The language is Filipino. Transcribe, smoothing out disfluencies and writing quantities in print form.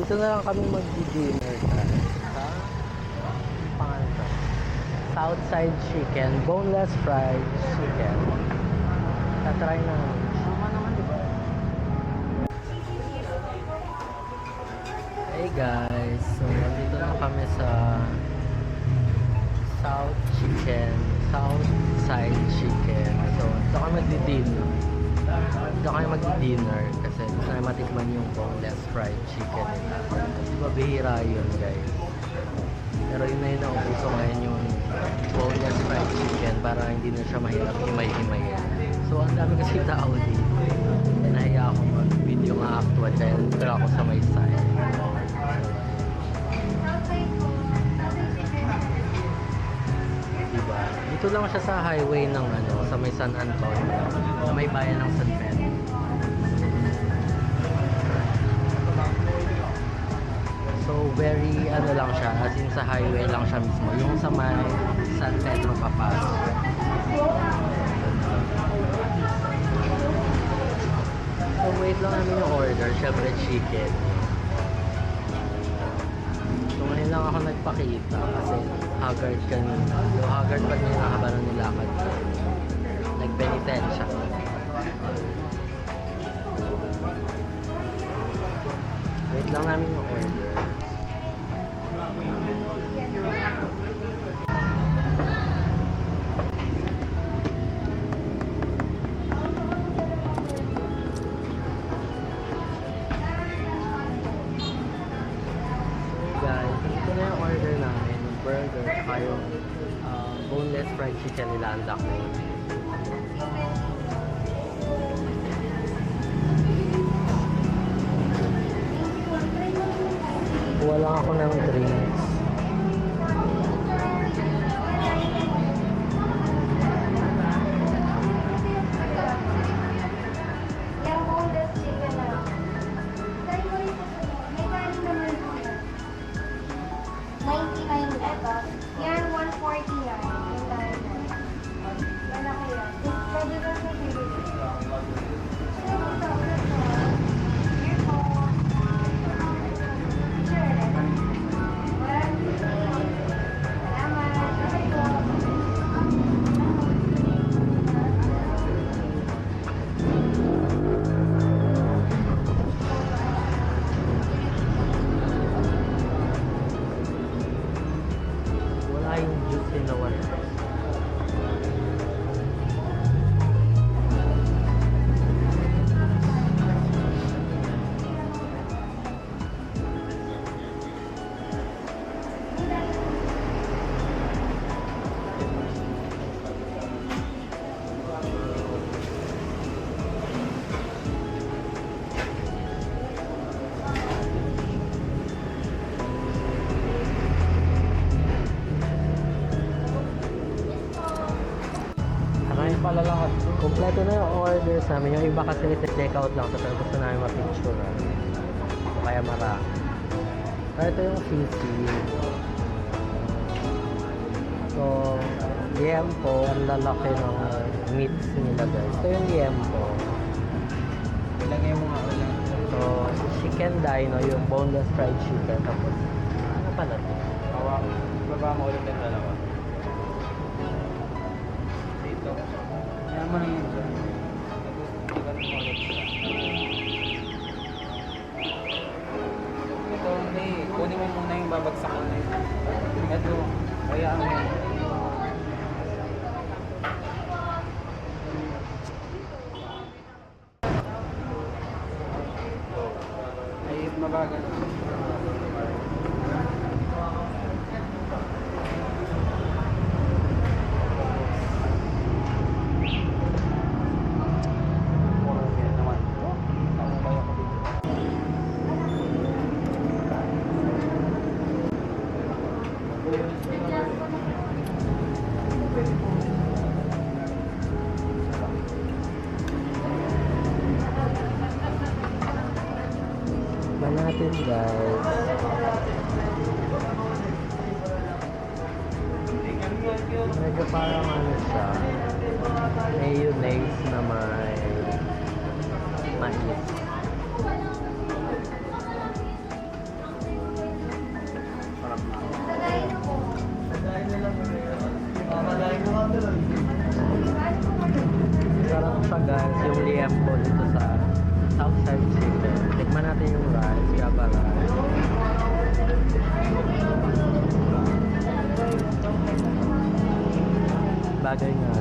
Dito na lang kami mag-dinner sa pangalan to? Southside Chicken, boneless fried chicken. Tatry na namin. Tama naman, di ba? Hey guys, so dito na kami sa Southside Chicken. So, dito kami mag-dinner. Dito kami mag-dinner kasi gusto namin matikman yung boneless fried chicken nila. Diba bihira yun guys. Pero yun na yun ang uso ngayon yung boneless fried chicken para hindi na siya mahirap himay-himay. So ang dami kasi tao dito. Nahiya ako mag-video nga actual kaya nandito ako sa may side. Diba? Dito lang siya sa highway ng sa may San Antonio, sa may bayan ng San Pedro. So very lang siya, as in sa highway lang siya mismo, yung sa may San Pedro papasok. So wait lang namin yung order, syempre chicken. So ngayon lang ako nagpakita kasi haggard kanina. So haggard pa rin ang haba ng nilakad. Nagpenitensya. Wait lang namin yung order. Order namin yung burger at yung boneless fried chicken nila ang laki. Kuha lang ako ng drinks. Pala lahat. Kompleto na yung order sa amin. Yung iba kasi take out lang. So, pero gusto namin ma-picture. So, kaya marami. Pero ito yung sisig. So, liempo. Ang lalaki ng meats nila guys. Ito yung liempo. Ilagay mo nga ulit. So, chicken dino. Yung boneless fried chicken. Tapos, ano pala ito? Baba mo ulit yung dalawa. Dito. Kaya mo naman dyan. Ito, hindi. Kunin mo muna yung babagsak ko na yun. Ito, kaya mo yun. Ay, mabagal. natin guys. Medyo parang ano siya, mayonnaise na may mais. guys, yung liempo dito sa Southside Chicken. Tikman natin yung rice, Java rice. Bagay nga.